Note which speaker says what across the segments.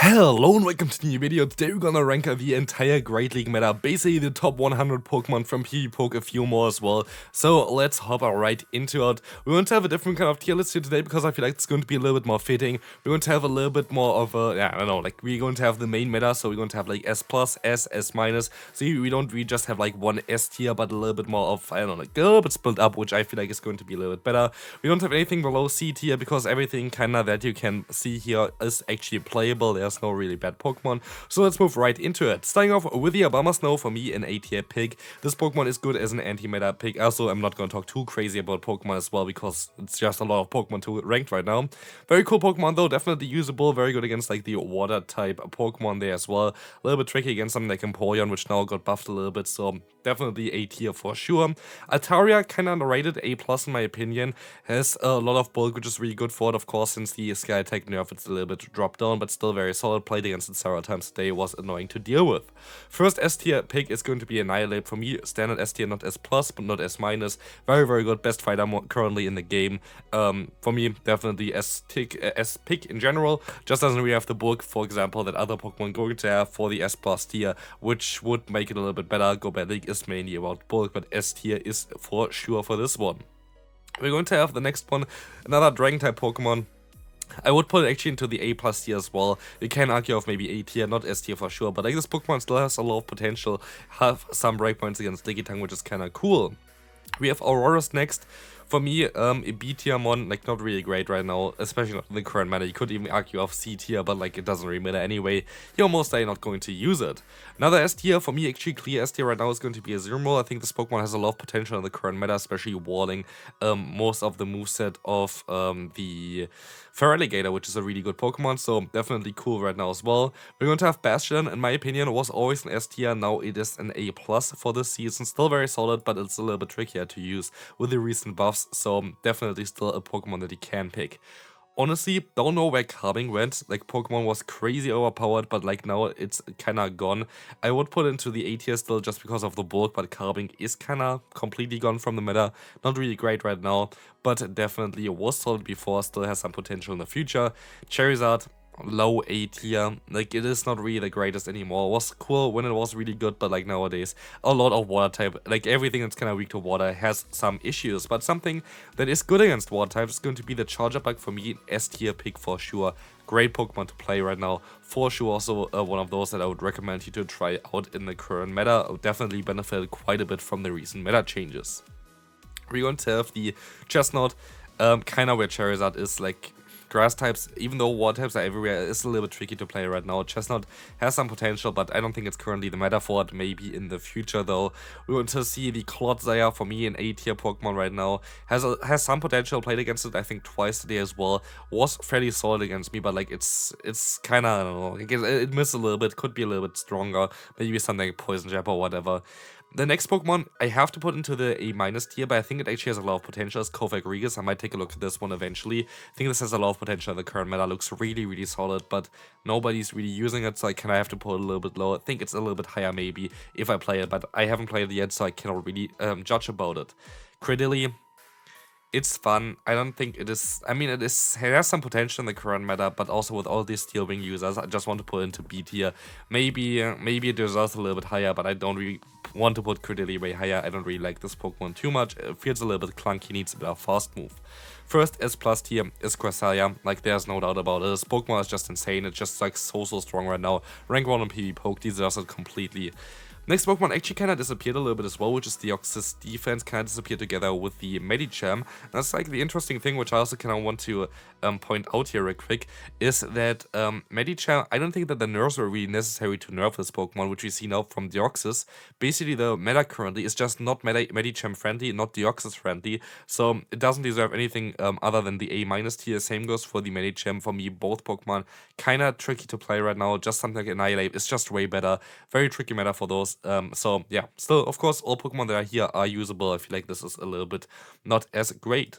Speaker 1: Hello and welcome to the new video. Today we're gonna rank the entire Great League meta, basically the top 100 Pokemon from PvPoke, a few more as well. So let's hop right into it. We're going to have a different kind of tier list here today because I feel like it's going to be a little bit more fitting. We're going to have a little bit more of a, I don't know, like we're going to have the main meta, so we're going to have like S+, S, S-. So we just have like one S tier, but a little bit more of, I don't know, like a little bit split up, which I feel like is going to be a little bit better. We don't have anything below C tier because everything kinda that you can see here is actually playable. There's no really bad Pokemon, so let's move right into it. Starting off with the Obama Snow, for me an A tier pick. This Pokemon is good as an anti-meta pick. Also, I'm not going to talk too crazy about Pokemon as well because it's just a lot of Pokemon to ranked right now. Very cool Pokemon though, definitely usable, very good against like the water type Pokemon there as well. A little bit tricky against something like Empoleon, which now got buffed a little bit, so definitely A tier for sure. Altaria, kinda underrated, A+ in my opinion. Has a lot of bulk, which is really good for it, of course, since the Sky Attack nerf, it's a little bit dropped down, but still very solid. Played against it several times today, was annoying to deal with. First S tier pick is going to be Annihilate for me. Standard S tier, not S+, but not S-. Very, very good. Best fighter currently in the game. For me, definitely S pick in general. Just doesn't really have the bulk, for example, that other Pokemon going to have for the S+ tier, which would make it a little bit better. Go Bad League is mainly about bulk, but S tier is for sure for this one. We're going to have the next one, another Dragon type Pokemon. I would put it actually into the A+ tier as well. You can argue of maybe A tier, not S tier for sure, but like this Pokemon still has a lot of potential, have some breakpoints against Digitang, which is kind of cool. We have Auroras next. For me, a B tier mon, like not really great right now, especially not in the current meta. You could even argue of C tier, but like it doesn't really matter anyway. You're most likely not going to use it. Another S tier, for me actually clear S tier right now is going to be a Zero. I think this Pokemon has a lot of potential in the current meta, especially walling most of the moveset of the Feraligatr, which is a really good Pokemon, so definitely cool right now as well. We're going to have Bastion, in my opinion, was always an S tier, now it is an A+ for this season. Still very solid, but it's a little bit trickier to use with the recent buffs, so definitely still a Pokemon that you can pick. Honestly, don't know where Carbing went. Like, Pokemon was crazy overpowered, but like now it's kinda gone. I would put it into the A tier still just because of the bulk, but Carbing is kinda completely gone from the meta. Not really great right now, but definitely was solid before, still has some potential in the future. Charizard, low A tier. Like, it is not really the greatest anymore. It was cool when it was really good, but like nowadays a lot of water type, like everything that's kind of weak to water has some issues, but something that is good against water types is going to be the Charger Bug. For me, S tier pick for sure. Great Pokemon to play right now, for sure. Also one of those that I would recommend you to try out in the current meta. Definitely benefited quite a bit from the recent meta changes. We're going to have the Chestnut, kind of where Charizard is. Like, grass types, even though water types are everywhere, it's a little bit tricky to play right now. Chestnut has some potential, but I don't think it's currently the meta for it. Maybe in the future though. We're going to see the Clodsire, for me an A tier Pokemon right now. Has some potential, played against it I think twice today as well. Was fairly solid against me, but like it's kinda, I don't know, it missed a little bit, could be a little bit stronger. Maybe something like Poison Jab or whatever. The next Pokemon I have to put into the A- tier, but I think it actually has a lot of potential, is Kofagrigus. I might take a look at this one eventually. I think this has a lot of potential in the current meta, looks really, really solid, but nobody's really using it, so I kind of have to put it a little bit lower. I think it's a little bit higher maybe if I play it, but I haven't played it yet, so I cannot really judge about it. Credilly, it's fun. I don't think it is. I mean, it has some potential in the current meta, but also with all these Steel Wing users, I just want to put it into B tier. Maybe it deserves a little bit higher, but I don't really want to put Credilly way higher. I don't really like this Pokemon too much. It feels a little bit clunky, needs a bit of fast move. First S+ tier is Cresselia. Like, there's no doubt about it. This Pokemon is just insane. It's just like so strong right now. Rank 1 on PvPoke, deserves it completely. Next Pokemon actually kind of disappeared a little bit as well, which is Deoxys Defense, kind of disappeared together with the Medicham. That's like the interesting thing, which I also kind of want to point out here real quick, is that Medicham, I don't think that the nerfs were really necessary to nerf this Pokemon, which we see now from Deoxys. Basically, the meta currently is just not Medicham friendly, not Deoxys friendly, so it doesn't deserve anything other than the A- tier. Same goes for the Medicham. For me, both Pokemon kind of tricky to play right now. Just something like Annihilate is just way better. Very tricky meta for those. So yeah, still, of course, all Pokemon that are here are usable. I feel like this is a little bit not as great.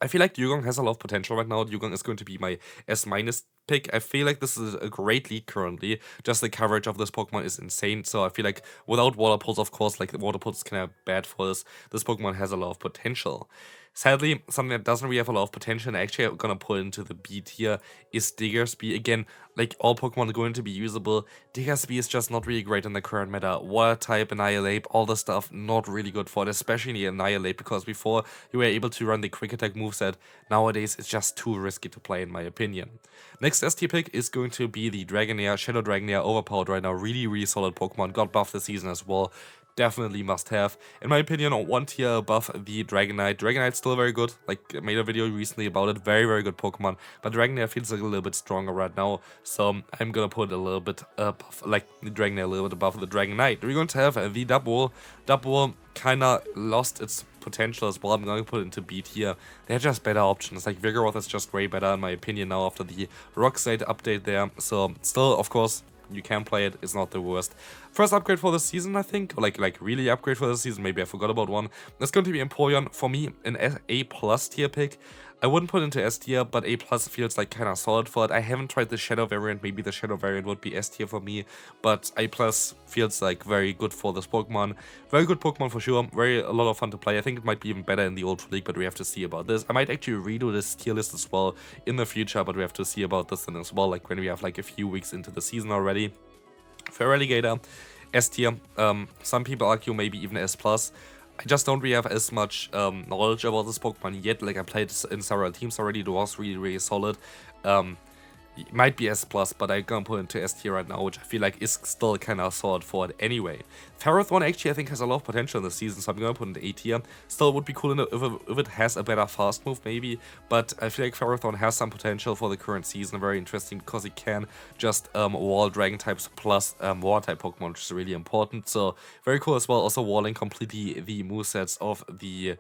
Speaker 1: I feel like Dugong has a lot of potential right now. Dugong is going to be my S- pick. I feel like this is a great league currently. Just the coverage of this Pokemon is insane. So I feel like without Water Pulse, of course, like the Water Pulse is kind of bad for this Pokemon has a lot of potential. Sadly, something that doesn't really have a lot of potential, and actually I'm gonna put into the B tier, is Diggersby. Again, like all Pokemon are going to be usable. Diggersby is just not really great in the current meta. Water type, Annihilate, all the stuff, not really good for it, especially Annihilate, because before you were able to run the Quick Attack moveset, nowadays it's just too risky to play in my opinion. Next ST pick is going to be the Dragonair, Shadow Dragonair, overpowered right now, really solid Pokemon, got buffed this season as well. Definitely must have. In my opinion, one tier above the Dragonite. Dragonite's still very good. Like, I made a video recently about it. Very good Pokemon. But Dragonair feels like a little bit stronger right now. So I'm gonna put a little bit above, like the Dragonair a little bit above the Dragonite. We're going to have the Dubwool. Dubwool kinda lost its potential as well. I'm gonna put it into B tier. They're just better options. Like Vigoroth is just way better in my opinion now after the Rockslide update there. So still, of course, you can play it, it's not the worst. First upgrade for the season, I think, or like really upgrade for the season, maybe I forgot about one. That's going to be Empoleon. For me, an A+ tier pick. I wouldn't put into S tier, but A+ feels like kind of solid for it. I haven't tried the Shadow variant, maybe the Shadow variant would be S tier for me, but A+ feels like very good for this Pokemon. Very good Pokemon for sure, a lot of fun to play. I think it might be even better in the Ultra League, but we have to see about this. I might actually redo this tier list as well in the future, but we have to see about this then as well, like when we have like a few weeks into the season already. Feraligatr, S tier. Some people argue maybe even S+. I just don't really have as much knowledge about this Pokemon yet. Like I played in several teams already, it was really solid. It might be S+, but I'm gonna put it into S tier right now, which I feel like is still kind of solid for it anyway. Ferrothorn actually I think has a lot of potential in this season, so I'm gonna put it into A tier. Still would be cool if it has a better fast move maybe, but I feel like Ferrothorn has some potential for the current season. Very interesting because it can just wall Dragon types plus Water type Pokemon, which is really important. So very cool as well. Also walling completely the movesets of the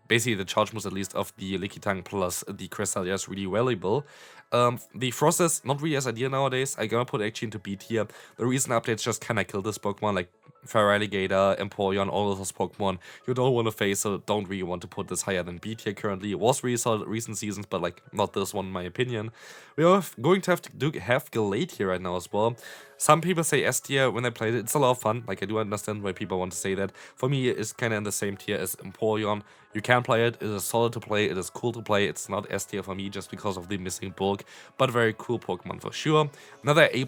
Speaker 1: basically the charge moves at least of the Lickitung plus the Cresselia is really valuable. The Frostus, not really as ideal nowadays. I'm gonna put actually into B tier. The recent updates just kinda kill this Pokemon, like Feraligatr, Empoleon, all of those Pokemon you don't want to face, so don't really want to put this higher than B tier currently. It was really solid recent seasons, but like not this one in my opinion. We are going to have Gallade here right now as well. Some people say S tier when they played it. It's a lot of fun. Like I do understand why people want to say that. For me, it's kind of in the same tier as Empoleon. You can play it. It is solid to play. It is cool to play. It's not S tier for me just because of the missing bulk, but very cool Pokemon for sure. Another A+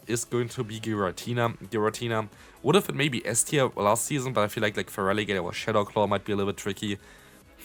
Speaker 1: is going to be Giratina. Giratina would have been maybe S tier last season, but I feel like Feraligatr or Shadow Claw might be a little bit tricky.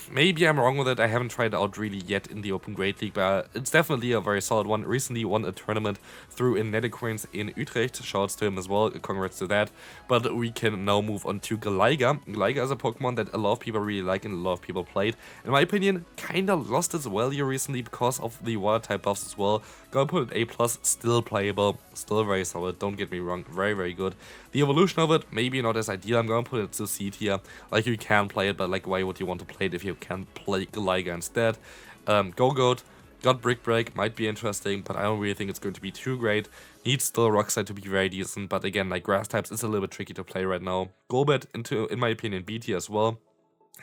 Speaker 1: Maybe I'm wrong with it, I haven't tried it out really yet in the Open Great League, but it's definitely a very solid one. Recently won a tournament through in Nethercoins in Utrecht, shoutouts to him as well, congrats to that. But we can now move on to Gallade. Gallade is a Pokemon that a lot of people really like and a lot of people played. In my opinion, kinda lost its value recently because of the Water type buffs as well. Gonna put it A+, still playable, still very solid, don't get me wrong, very good. The evolution of it, maybe not as ideal, I'm gonna put it to C tier. Like you can play it, but like why would you want to play it if you can play Gallade instead? Go-Goat, got Brick Break, might be interesting, but I don't really think it's going to be too great. Needs still Rockslide to be very decent, but again, like grass types is a little bit tricky to play right now. Golbat in my opinion, B tier as well.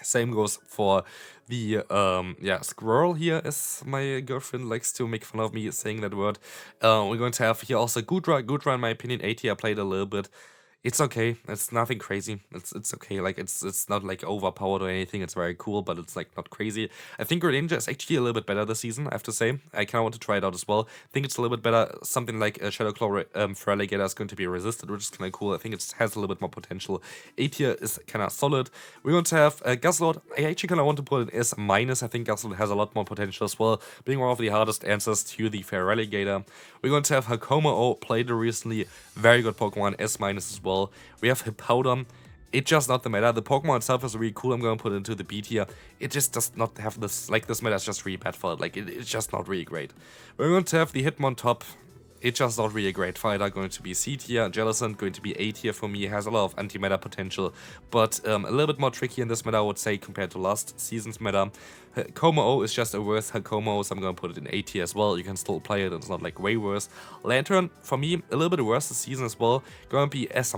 Speaker 1: Same goes for the squirrel here, as my girlfriend likes to make fun of me saying that word. We're going to have here also Goodra. Goodra, in my opinion, A tier. I played a little bit. It's okay. It's nothing crazy. It's okay. Like it's not like overpowered or anything. It's very cool, but it's like not crazy. I think Greninja is actually a little bit better this season, I have to say. I kind of want to try it out as well. I think it's a little bit better. Something like Shadow Claw Feraligatr is going to be resisted, which is kind of cool. I think it has a little bit more potential. A tier is kind of solid. We're going to have Guzzlord. I actually kind of want to put it as minus. I think Guzzlord has a lot more potential as well, being one of the hardest answers to the Feraligatr. We're going to have Hakomo, played recently. Very good Pokemon, S- as well. We have Hippowdon. It's just not the meta. The Pokemon itself is really cool. I'm going to put it into the B tier. It just does not have this, like this meta is just really bad for it. Like it's just not really great. We're going to have the Hitmontop. It's just not really a great fighter. Going to be C tier. Jellicent going to be A tier for me. Has a lot of anti-meta potential, but a little bit more tricky in this meta, I would say, compared to last season's meta. Como is just a worse Hakomo, so I'm gonna put it in A tier as well. You can still play it, it's not like way worse. Lantern, for me, a little bit worse this season as well. Gonna be S-,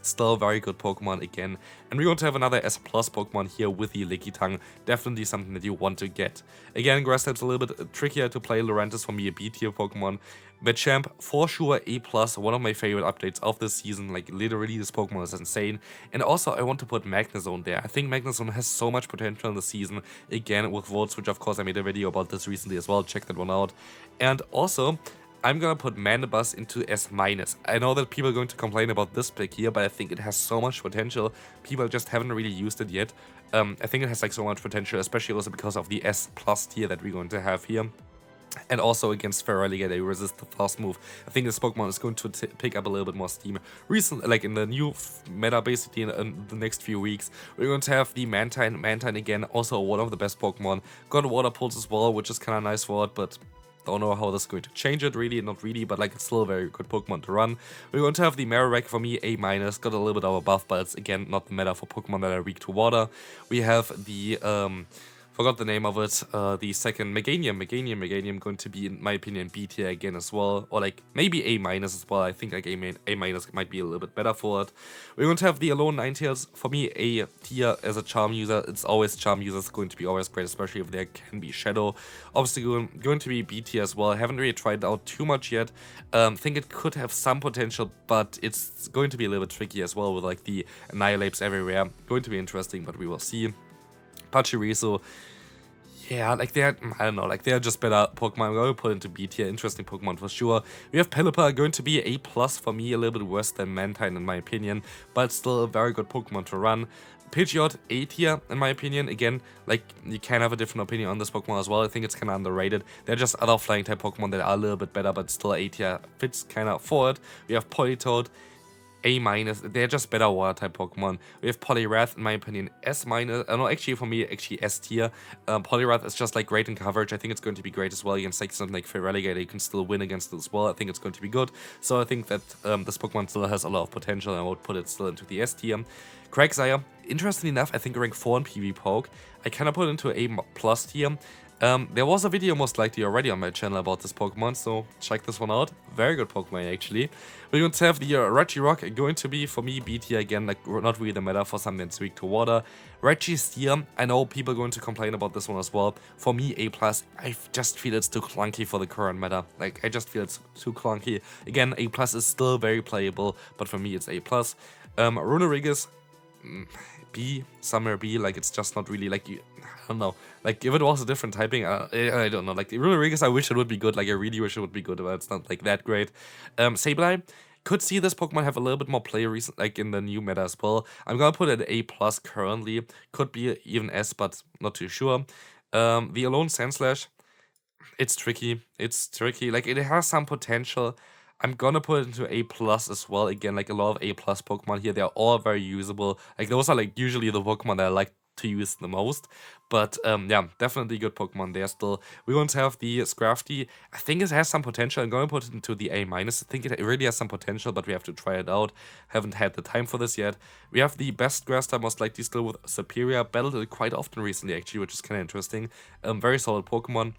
Speaker 1: still a very good Pokemon again. And we're going to have another S+ Pokemon here with the Lickitung. Definitely something that you want to get. Again, Grass type's a little bit trickier to play. Lurantis for me a B tier Pokemon. Machamp, for sure A+, one of my favorite updates of this season. Like, literally, this Pokemon is insane. And also, I want to put Magnezone there. I think Magnezone has so much potential in the season. Again, with Volt Switch, of course, I made a video about this recently as well. Check that one out. And also, I'm gonna put Mandibuzz into S-. I know that people are going to complain about this pick here, but I think it has so much potential. People just haven't really used it yet. I think it has like so much potential, especially also because of the S+ tier that we're going to have here. And also against Feraligatr, they resist the fast move. I think this Pokemon is going to pick up a little bit more steam. Recently, like in the new meta, basically in the next few weeks, we're going to have the Mantine. Mantine again, also one of the best Pokemon. Got Water Pulse as well, which is kind of nice for it, but don't know how this is going to change it, really, not really, but like it's still a very good Pokemon to run. We're going to have the Marowak, for me, A-, got a little bit of a buff, but it's again not the meta for Pokemon that are weak to water. We have the, forgot the name of it, the second Meganium going to be, in my opinion, B tier again as well, or like maybe A- as well. I think like A- might be a little bit better for it. We're going to have the Alone Ninetales, for me A tier as a charm user. It's always charm users going to be always great, especially if there can be Shadow. Obviously going to be B tier as well. I haven't really tried it out too much yet. Think it could have some potential, but it's going to be a little bit tricky as well with like the Annihilapes everywhere. Going to be interesting, but we will see. Pachirisu, yeah, like they're, I don't know, like they're just better Pokemon. I'm going to put into B tier, interesting Pokemon for sure. We have Pelipper, going to be A+ for me, a little bit worse than Mantine in my opinion, but still a very good Pokemon to run. Pidgeot, A tier in my opinion. Again, like you can have a different opinion on this Pokemon as well. I think it's kind of underrated. There are just other flying type Pokemon that are a little bit better, but still A tier fits kind of for it. We have Politoed, A-, they're just better water type Pokemon. We have Poliwrath, in my opinion, S-. No, actually for me, actually S tier. Poliwrath is just like great in coverage. I think it's going to be great as well against like something like Feraligatr. You can still win against it as well. I think it's going to be good. So I think that this Pokemon still has a lot of potential, and I would put it still into the S tier. Quagsire, interestingly enough, I think rank 4 in PvPoke. I kind of put it into A+ tier. There was a video most likely already on my channel about this Pokemon, so check this one out. Very good Pokemon, actually. We're going to have the Regirock, going to be, for me, B tier again, like not really the meta for something that's weak to water. Registeer, I know people are going to complain about this one as well. For me, A+, I just feel it's too clunky for the current meta. Like, I just feel it's too clunky. Again, A+ is still very playable, but for me, it's A+. Runerigus, B, somewhere B, like it's just not really like, I don't know, like if it was a different typing, I don't know, like Runerigus, I wish it would be good, like I really wish it would be good, but it's not like that great. Sableye, could see this Pokemon have a little bit more play recent, like in the new meta as well. I'm gonna put it at A+ currently, could be even S, but not too sure. The Alone Sandslash, it's tricky, like it has some potential. I'm gonna put it into A+ as well. Again, like a lot of A+ Pokemon here, they're all very usable. Like those are like usually the Pokemon that I like to use the most. But yeah, definitely good Pokemon there still. We're going to have the Scrafty. I think it has some potential. I'm gonna put it into the A-. I think it really has some potential, but we have to try it out. Haven't had the time for this yet. We have the best Grass type, most likely still with Superior. Battled it quite often recently actually, which is kind of interesting. Very solid Pokemon.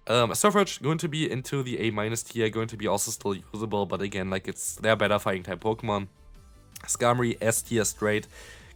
Speaker 1: Surfetch, going to be into the A- tier, going to be also still usable, but again, like they're better fighting type Pokemon. Skarmory, S tier straight.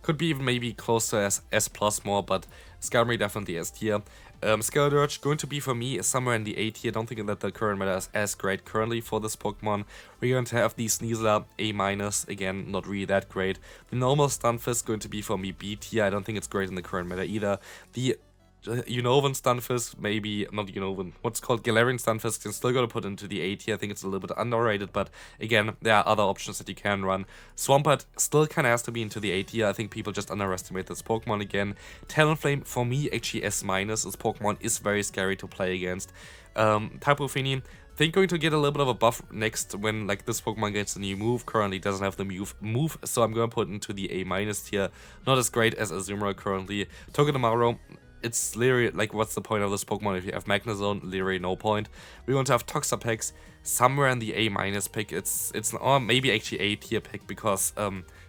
Speaker 1: Could be even maybe close to S+ more, but Skarmory definitely S tier. Skeledirge, going to be for me somewhere in the A tier. Don't think that the current meta is as great currently for this Pokemon. We're going to have the Sneasler, A-, again, not really that great. The normal Stunfisk, going to be for me B tier. I don't think it's great in the current meta either. The Unovan Stunfisk, maybe, not Unovan, what's called Galarian Stunfisk, I'm still gonna put into the A tier. I think it's a little bit underrated, but again, there are other options that you can run. Swampert still kinda has to be into the A tier. I think people just underestimate this Pokemon again. Talonflame, for me, actually S-. This Pokemon is very scary to play against. Tapu Fini, think going to get a little bit of a buff next when like this Pokemon gets a new move. Currently doesn't have the move, so I'm gonna put it into the A- tier. Not as great as Azumarill currently. Togedemaru, it's literally like, what's the point of this Pokemon if you have Magnezone? Literally no point. We're going to have Toxapex somewhere in the A- pick. It's or maybe actually A tier pick, because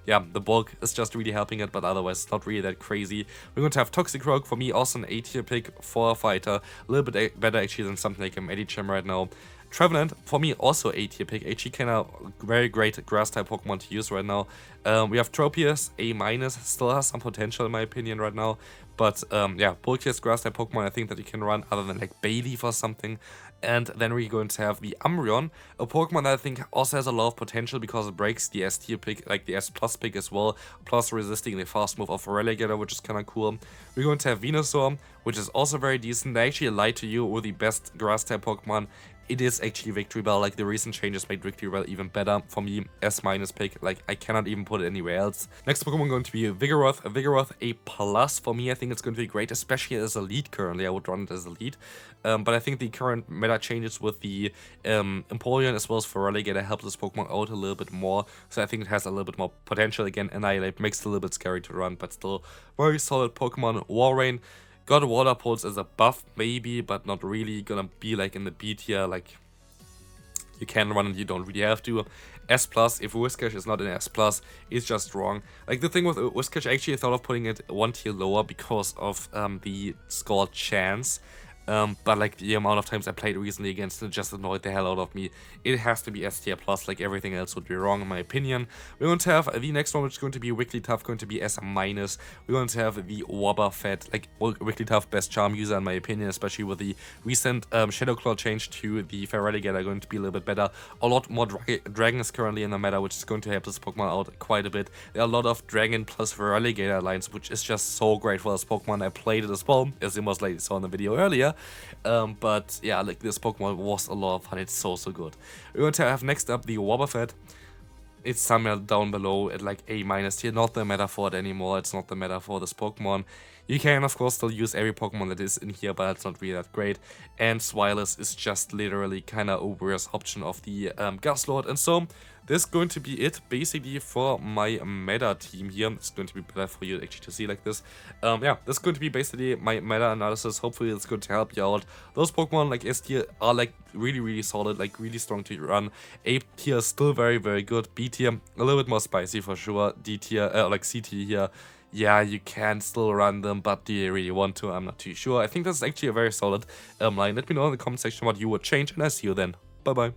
Speaker 1: yeah, the bulk is just really helping it, but otherwise not really that crazy. We're going to have Toxic Rogue, for me also an A-tier pick for a fighter, a little bit better actually than something like a Medicham right now. Trevenant, for me also A-tier pick, actually kind of very great grass type Pokemon to use right now. We have Tropius, A-, still has some potential in my opinion right now. But yeah, bulkiest grass type Pokemon I think that you can run other than like Bayleaf or something. And then we're going to have the Umbreon, a Pokemon that I think also has a lot of potential because it breaks the S tier pick, like the S plus pick as well, plus resisting the fast move of Religator, which is kind of cool. We're going to have Venusaur, which is also very decent. They actually lied to you with the best grass type Pokemon. It is actually Victory Bell, like the recent changes made Victory Bell even better. For me, S- pick, like I cannot even put it anywhere else. Next Pokemon going to be Vigoroth. Vigoroth A+, for me I think it's going to be great, especially as a lead currently. I would run it as a lead. But I think the current meta changes with the Empoleon as well as Feraligatr help this Pokemon out a little bit more. So I think it has a little bit more potential. Again, Annihilate makes it a little bit scary to run, but still very solid Pokemon. Walrein. Got a Water Pulse as a buff, maybe, but not really gonna be like in the B tier, like you can run it, you don't really have to. S+, if Whiscash is not an S+, is just wrong. Like the thing with Whiscash, I actually thought of putting it one tier lower because of the score chance. But like the amount of times I played recently against it just annoyed the hell out of me. It has to be S tier plus, like everything else would be wrong in my opinion. We're going to have the next one, which is going to be Wigglytuff, going to be S-. We're going to have the Wobbuffet, like Wigglytuff best charm user in my opinion, especially with the recent Shadow Claw change to the Feraligatr, going to be a little bit better. A lot more dragons currently in the meta, which is going to help this Pokemon out quite a bit. There are a lot of dragon plus Feraligatr lines, which is just so great for this Pokemon. I played it as well, as you most likely saw in the video earlier. But yeah, like this Pokemon was a lot of fun. It's so good. We're going to have next up the Wobbuffet. It's somewhere down below at like A- tier. Not the meta for it anymore. It's not the meta for this Pokemon. You can of course still use every Pokemon that is in here, but it's not really that great. And Swilus is just literally kind of a worse option of the Guzzlord. And so this is going to be it basically for my meta team here. It's going to be better for you actually to see like this. Yeah, this is going to be basically my meta analysis. Hopefully it's going to help you out. Those Pokemon like S tier are like really solid, like really strong to run. A tier is still very good. B tier a little bit more spicy for sure. D tier, like C tier here. Yeah, you can still run them, but do you really want to? I'm not too sure. I think this is actually a very solid line. Let me know in the comment section what you would change, and I see you then. Bye bye.